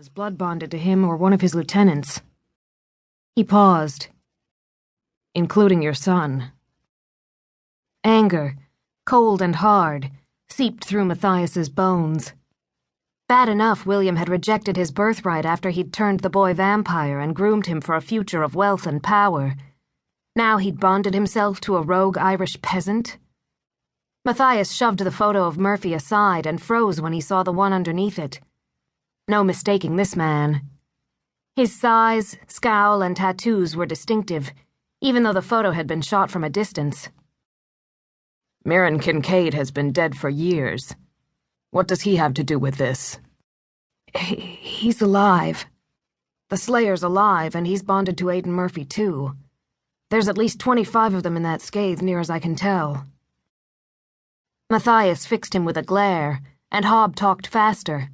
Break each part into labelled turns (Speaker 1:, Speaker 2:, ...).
Speaker 1: was blood bonded to him or one of his lieutenants. He paused. Including your son. Anger, cold and hard, seeped through Matthias's bones. Bad enough William had rejected his birthright after he'd turned the boy vampire and groomed him for a future of wealth and power. Now he'd bonded himself to a rogue Irish peasant. Matthias shoved the photo of Murphy aside and froze when he saw the one underneath it. No mistaking this man. His size, scowl, and tattoos were distinctive, even though the photo had been shot from a distance.
Speaker 2: Mirren Kincaid has been dead for years. What does he have to do with this?
Speaker 1: He's alive. The Slayer's alive, and he's bonded to Aidan Murphy, too. There's at least 25 of them in that scathe, near as I can tell. Matthias fixed him with a glare, and Hobb talked faster.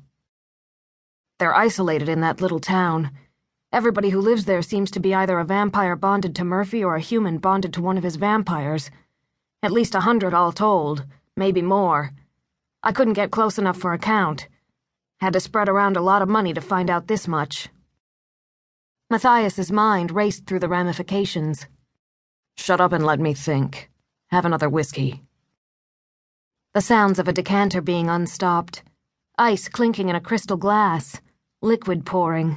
Speaker 1: They're isolated in that little town. Everybody who lives there seems to be either a vampire bonded to Murphy or a human bonded to one of his vampires. At least 100 all told, maybe more. I couldn't get close enough for a count. Had to spread around a lot of money to find out this much. Matthias's mind raced through the ramifications.
Speaker 2: Shut up and let me think. Have another whiskey.
Speaker 1: The sounds of a decanter being unstopped, ice clinking in a crystal glass, liquid pouring.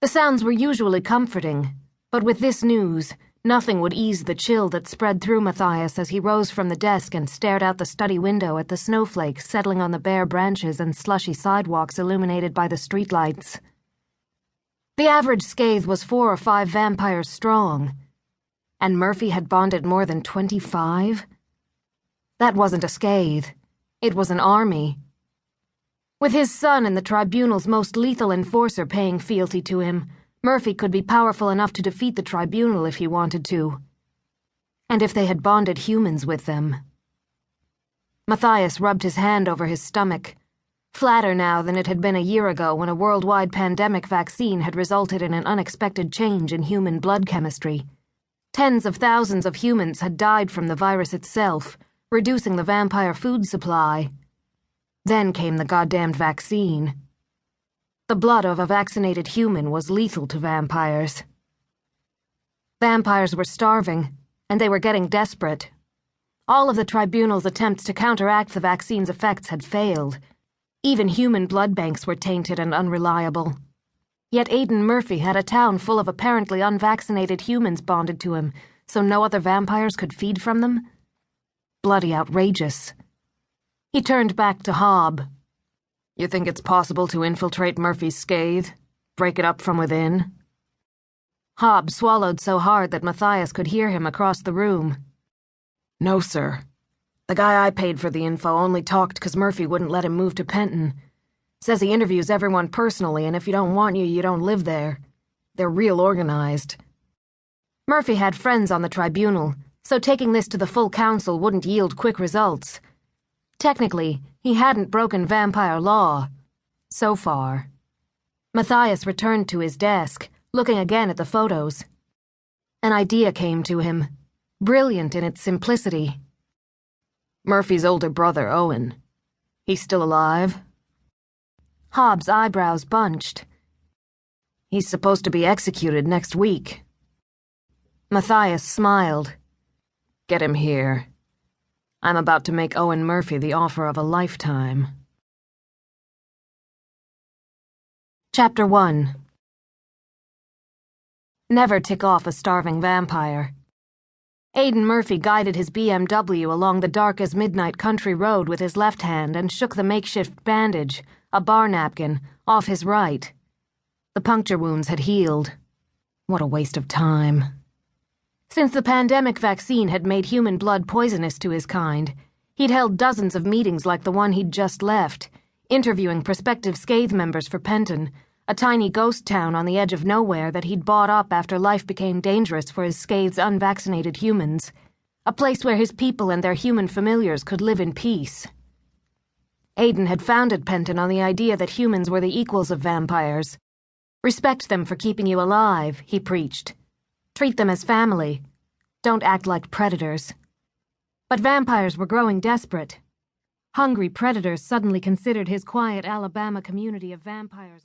Speaker 1: The sounds were usually comforting, but with this news, nothing would ease the chill that spread through Matthias as he rose from the desk and stared out the study window at the snowflakes settling on the bare branches and slushy sidewalks illuminated by the streetlights. The average scathe was 4 or 5 vampires strong, and Murphy had bonded more than 25? That wasn't a scathe. It was an army. With his son and the tribunal's most lethal enforcer paying fealty to him, Murphy could be powerful enough to defeat the tribunal if he wanted to. And if they had bonded humans with them. Matthias rubbed his hand over his stomach, flatter now than it had been a year ago when a worldwide pandemic vaccine had resulted in an unexpected change in human blood chemistry. Tens of thousands of humans had died from the virus itself, reducing the vampire food supply. Then came the goddamned vaccine. The blood of a vaccinated human was lethal to vampires. Vampires were starving, and they were getting desperate. All of the tribunal's attempts to counteract the vaccine's effects had failed. Even human blood banks were tainted and unreliable. Yet Aidan Murphy had a town full of apparently unvaccinated humans bonded to him, so no other vampires could feed from them? Bloody outrageous. He turned back to Hobb.
Speaker 2: You think it's possible to infiltrate Murphy's scathe? Break it up from within?
Speaker 1: Hobb swallowed so hard that Matthias could hear him across the room.
Speaker 2: No, sir. The guy I paid for the info only talked because Murphy wouldn't let him move to Penton. Says he interviews everyone personally, and if you don't want you don't live there. They're real organized.
Speaker 1: Murphy had friends on the tribunal, so taking this to the full council wouldn't yield quick results. Technically, he hadn't broken vampire law. So far. Matthias returned to his desk, looking again at the photos. An idea came to him, brilliant in its simplicity.
Speaker 2: Murphy's older brother, Owen. He's still alive?
Speaker 1: Hobb's eyebrows bunched.
Speaker 2: He's supposed to be executed next week.
Speaker 1: Matthias smiled.
Speaker 2: Get him here. I'm about to make Owen Murphy the offer of a lifetime.
Speaker 1: Chapter 1. Never tick off a starving vampire. Aidan Murphy guided his BMW along the dark as midnight country road with his left hand and shook the makeshift bandage, a bar napkin, off his right. The puncture wounds had healed. What a waste of time. Since the pandemic vaccine had made human blood poisonous to his kind, he'd held dozens of meetings like the one he'd just left, interviewing prospective scathe members for Penton, a tiny ghost town on the edge of nowhere that he'd bought up after life became dangerous for his scathe's unvaccinated humans, a place where his people and their human familiars could live in peace. Aidan had founded Penton on the idea that humans were the equals of vampires. Respect them for keeping you alive, he preached. Treat them as family. Don't act like predators. But vampires were growing desperate. Hungry predators suddenly considered his quiet Alabama community of vampires